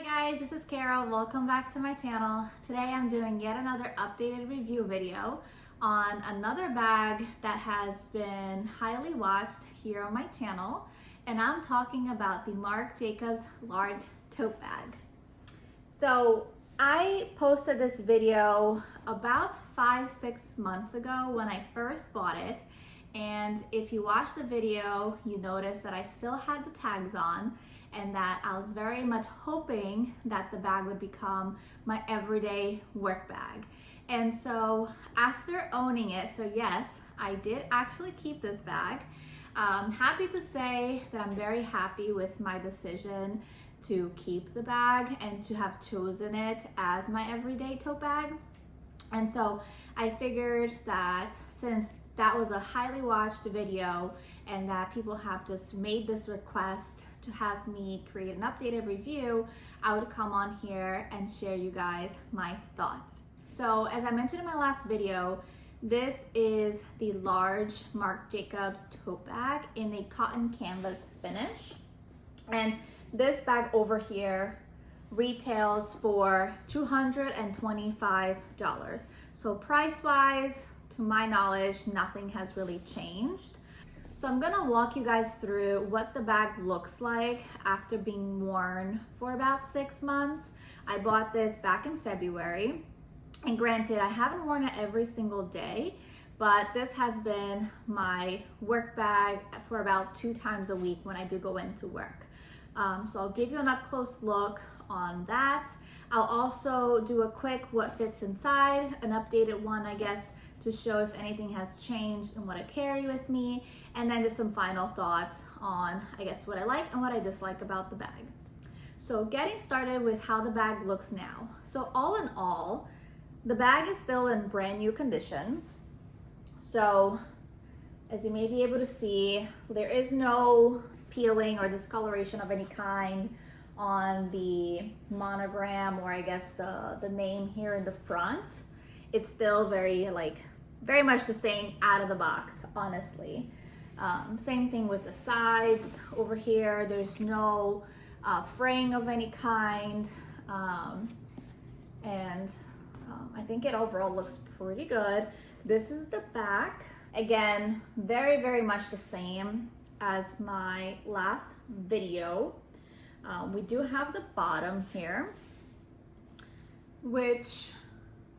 Hi guys, this is Karol. Welcome back to my channel. Today I'm doing yet another updated review video on another bag that has been highly watched here on my channel, and I'm talking about the Marc Jacobs large tote bag. So I posted this video about 5-6 months ago when I first bought it, and if you watch the video you notice that I still had the tags on and that I was very much hoping that the bag would become my everyday work bag. And so after owning it, so yes, I did actually keep this bag. I'm happy to say that I'm very happy with my decision to keep the bag and to have chosen it as my everyday tote bag. And so I figured that since that was a highly watched video and that people have just made this request to have me create an updated review, I would come on here and share you guys my thoughts. So as I mentioned in my last video, this is the large Marc Jacobs tote bag in a cotton canvas finish. And this bag over here retails for $225. So price-wise, to my knowledge, nothing has really changed. So I'm gonna walk you guys through what the bag looks like after being worn for about 6 months. I bought this back in February, and granted, I haven't worn it every single day, but this has been my work bag for about 2 times a week when I do go into work. So I'll give you an up-close look on that. I'll also do a quick what fits inside, an updated one, I guess, to show if anything has changed and what I carry with me, and then just some final thoughts on, I guess, what I like and what I dislike about the bag. So getting started with how the bag looks now. So all in all, the bag is still in brand new condition. So as you may be able to see, there is no peeling or discoloration of any kind on the monogram, or I guess the name here in the front. It's still very much the same out of the box, honestly. Same thing with the sides over here. There's no fraying of any kind, and I think it overall looks pretty good. This is the back. Again, very much the same as my last video. We do have the bottom here, which,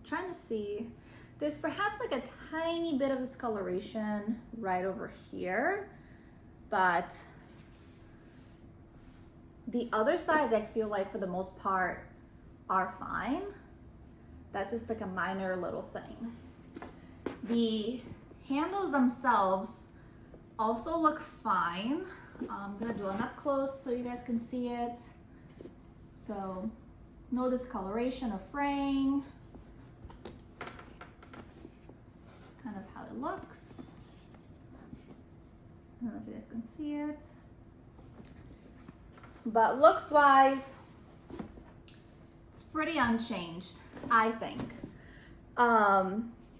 trying to see, there's perhaps like a tiny bit of discoloration right over here, but the other sides I feel like for the most part are fine. That's just like a minor little thing. The handles themselves also look fine. I'm gonna do an up close so you guys can see it. So no discoloration or fraying. Kind of how it looks. I don't know if you guys can see it, but looks wise, it's pretty unchanged, I think.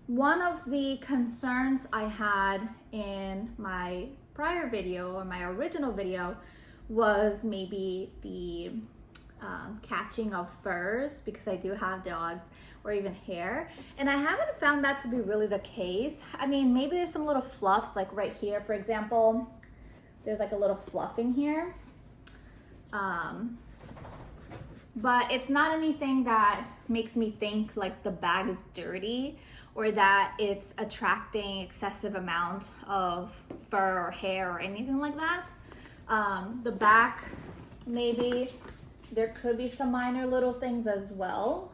One of the concerns I had in my prior video, or my original video, was maybe the catching of furs, because I do have dogs, or even hair, and I haven't found that to be really the case. I mean, maybe there's some little fluffs, like right here, for example. There's like a little fluff in here, but it's not anything that makes me think like the bag is dirty or that it's attracting excessive amount of fur or hair or anything like that. The back, maybe there could be some minor little things as well,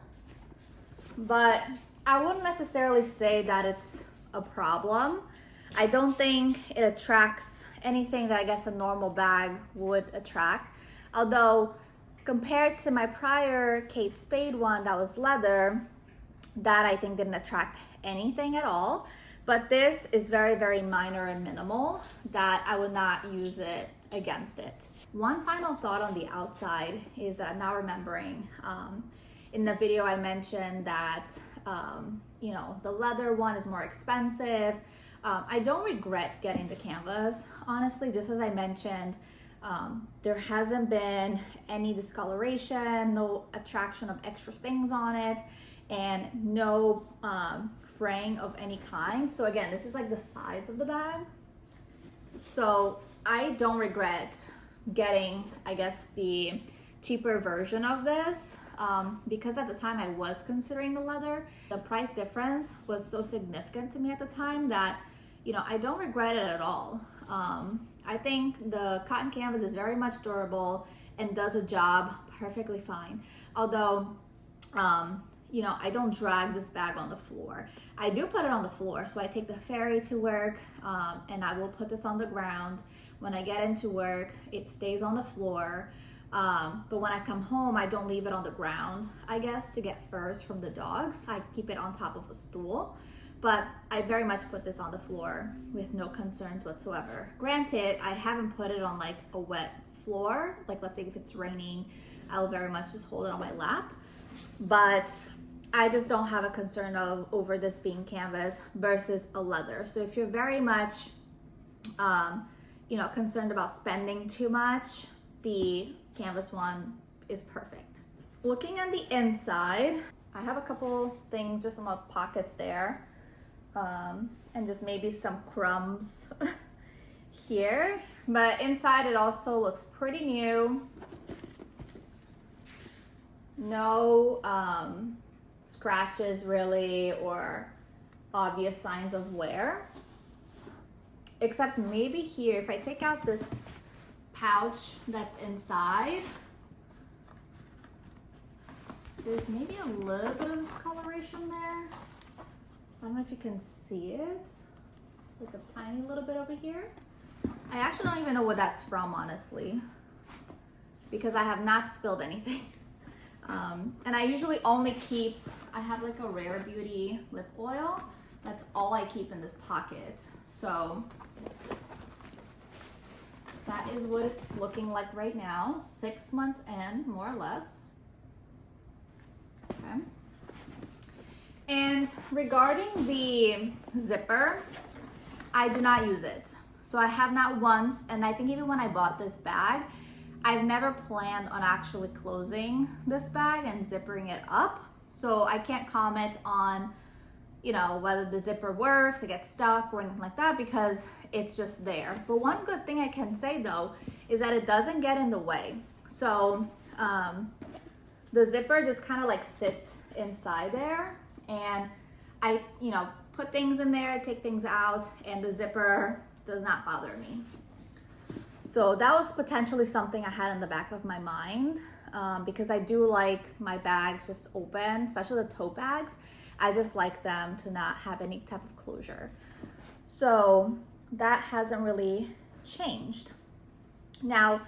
but I wouldn't necessarily say that it's a problem. I don't think it attracts anything that I guess a normal bag would attract. Although compared to my prior Kate Spade one that was leather, that I think didn't attract anything at all. But this is very minor and minimal that I would not use it against it. One final thought on the outside is that I'm now remembering, in the video I mentioned that you know, the leather one is more expensive. I don't regret getting the canvas, honestly. Just as I mentioned, There hasn't been any discoloration, no attraction of extra things on it, and no fraying of any kind. So again, this is like the sides of the bag. So I don't regret getting, I guess, the cheaper version of this, because at the time I was considering the leather. The price difference was so significant to me at the time that, you know, I don't regret it at all. I think the cotton canvas is very much durable and does a job perfectly fine. Although, you know, I don't drag this bag on the floor. I do put it on the floor. So I take the ferry to work, and I will put this on the ground. When I get into work, it stays on the floor. But when I come home, I don't leave it on the ground, I guess, to get furs from the dogs. I keep it on top of a stool. But I very much put this on the floor with no concerns whatsoever. Granted, I haven't put it on like a wet floor. Like, let's say if it's raining, I'll very much just hold it on my lap. But I just don't have a concern of over this being canvas versus a leather. So if you're very much, you know, concerned about spending too much, the canvas one is perfect. Looking at the inside, I have a couple things just in the pockets there. And just maybe some crumbs here, but inside it also looks pretty new. No scratches really, or obvious signs of wear, except maybe here. If I take out this pouch that's inside, there's maybe a little bit of discoloration there. I don't know if you can see it, like a tiny little bit over here. I actually don't even know what that's from, honestly, because I have not spilled anything. And I usually only keep, I have like a Rare Beauty lip oil. That's all I keep in this pocket. So that is what it's looking like right now, 6 months in, more or less. Okay. And regarding the zipper, I do not use it. So I have not once, and I think even when I bought this bag, I've never planned on actually closing this bag and zippering it up. So I can't comment on, you know, whether the zipper works, it gets stuck or anything like that, because it's just there. But one good thing I can say though, is that it doesn't get in the way. So the zipper just kind of like sits inside there. And I, you know, put things in there, take things out, and the zipper does not bother me. So that was potentially something I had in the back of my mind, because I do like my bags just open, especially the tote bags. I just like them to not have any type of closure. So that hasn't really changed. Now,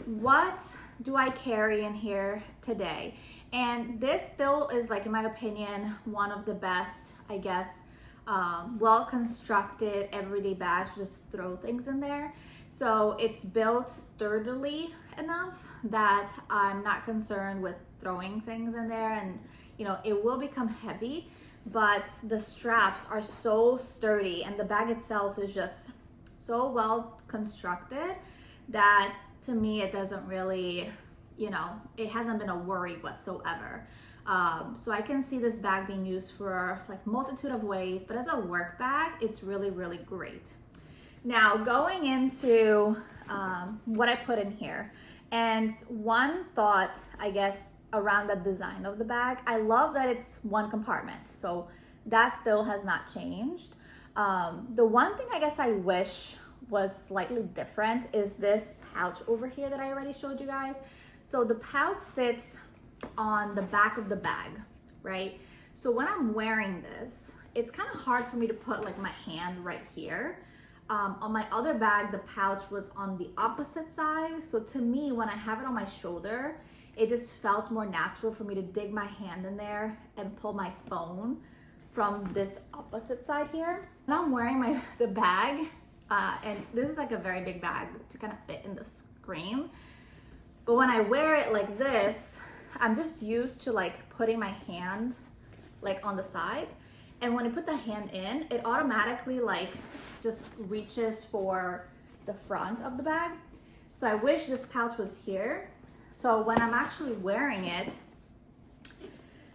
what do I carry in here today? And this still is, like, in my opinion, one of the best, I guess, well-constructed everyday bags to just throw things in there. So it's built sturdily enough that I'm not concerned with throwing things in there, and, you know, it will become heavy, but the straps are so sturdy and the bag itself is just so well constructed that, to me, it doesn't really, you know, it hasn't been a worry whatsoever. So I can see this bag being used for like multitude of ways, but as a work bag, it's really, really great. Now going into what I put in here, and one thought, I guess, around the design of the bag, I love that it's one compartment, so that still has not changed. The one thing I guess I wish was slightly different is this pouch over here that I already showed you guys. So the pouch sits on the back of the bag, right? So when I'm wearing this, it's kind of hard for me to put like my hand right here. On my other bag, the pouch was on the opposite side. So to me, when I have it on my shoulder, it just felt more natural for me to dig my hand in there and pull my phone from this opposite side here. Now I'm wearing the bag, and this is like a very big bag to kind of fit in the screen. But when I wear it like this, I'm just used to like putting my hand like on the sides. And when I put the hand in, it automatically like just reaches for the front of the bag. So I wish this pouch was here. So when I'm actually wearing it,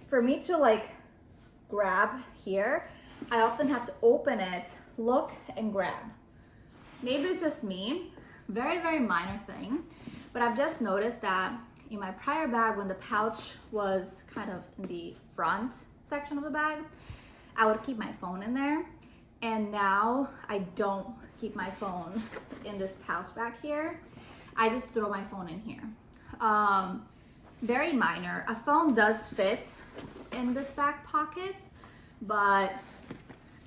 for me to like grab here, I often have to open it, look, and grab. Maybe it's just me, very, very minor thing, but I've just noticed that in my prior bag, when the pouch was kind of in the front section of the bag, I would keep my phone in there. And now I don't keep my phone in this pouch back here. I just throw my phone in here. Very minor. A phone does fit in this back pocket, but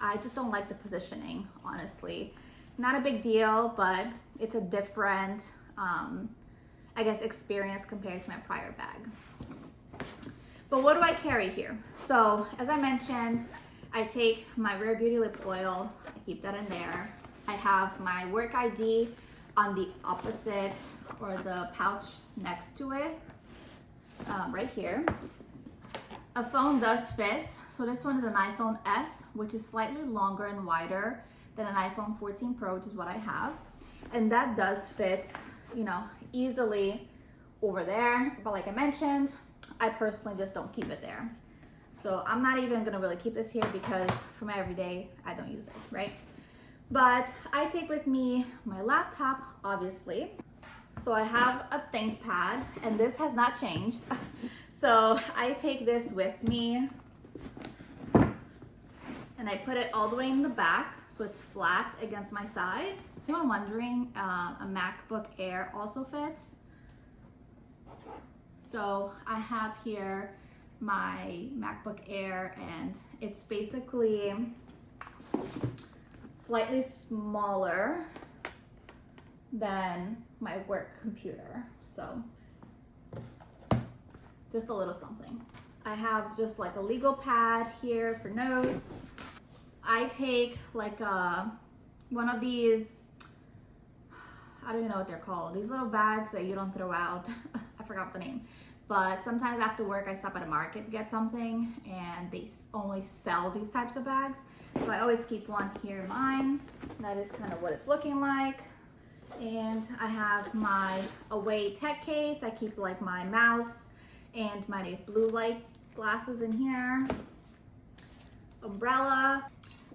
I just don't like the positioning, honestly. Not a big deal, but it's a different, I guess, experience compared to my prior bag. But what do I carry here? So as I mentioned, I take my Rare Beauty lip oil, I keep that in there. I have my work ID on the opposite or the pouch next to it, right here. A phone does fit. So this one is an iPhone S, which is slightly longer and wider than an iPhone 14 Pro, which is what I have. And that does fit, you know, easily over there. But like I mentioned, I personally just don't keep it there. So I'm not even gonna really keep this here because for my everyday, I don't use it, right? But I take with me my laptop, obviously. So I have a ThinkPad, and this has not changed. So I take this with me, and I put it all the way in the back, so it's flat against my side. Anyone wondering, a MacBook Air also fits. So I have here my MacBook Air, and it's basically slightly smaller than my work computer. So just a little something. I have just like a legal pad here for notes. I take like one of these, I don't even know what they're called, these little bags that you don't throw out. I forgot the name. But sometimes after work, I stop at a market to get something, and they only sell these types of bags. So I always keep one here in mine. That is kind of what it's looking like. And I have my Away tech case. I keep like my mouse and my blue light glasses in here. Umbrella,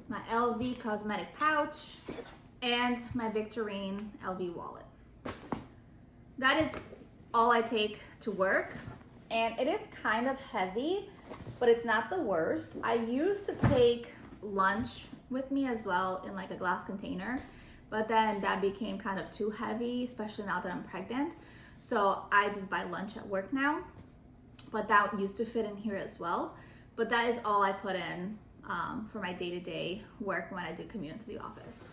my LV cosmetic pouch, and my Victorine LV wallet. That is all I take to work, and it is kind of heavy, but it's not the worst. I used to take lunch with me as well in like a glass container, but then that became kind of too heavy, especially now that I'm pregnant. So I just buy lunch at work now, but that used to fit in here as well. But that is all I put in for my day-to-day work when I do commute into the office.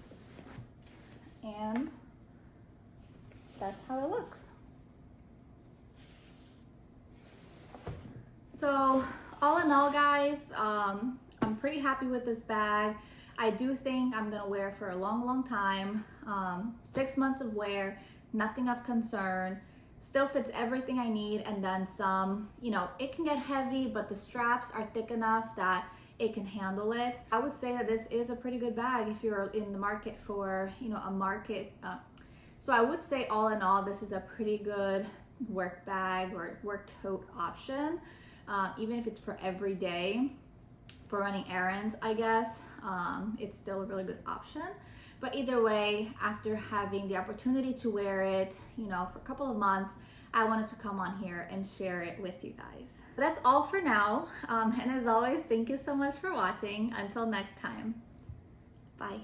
And that's how it looks. So all in all, guys, I'm pretty happy with this bag. I do think I'm gonna wear it for a long, long time. 6 months of wear, nothing of concern. Still fits everything I need and then some. You know, it can get heavy, but the straps are thick enough that it can handle it. I would say that this is a pretty good bag if you're in the market for, you know, a market. So I would say all in all, this is a pretty good work bag or work tote option. Even if it's for every day, for running errands, I guess, it's still a really good option. But either way, after having the opportunity to wear it, you know, for a couple of months, I wanted to come on here and share it with you guys. But that's all for now. And as always, thank you so much for watching. Until next time, bye.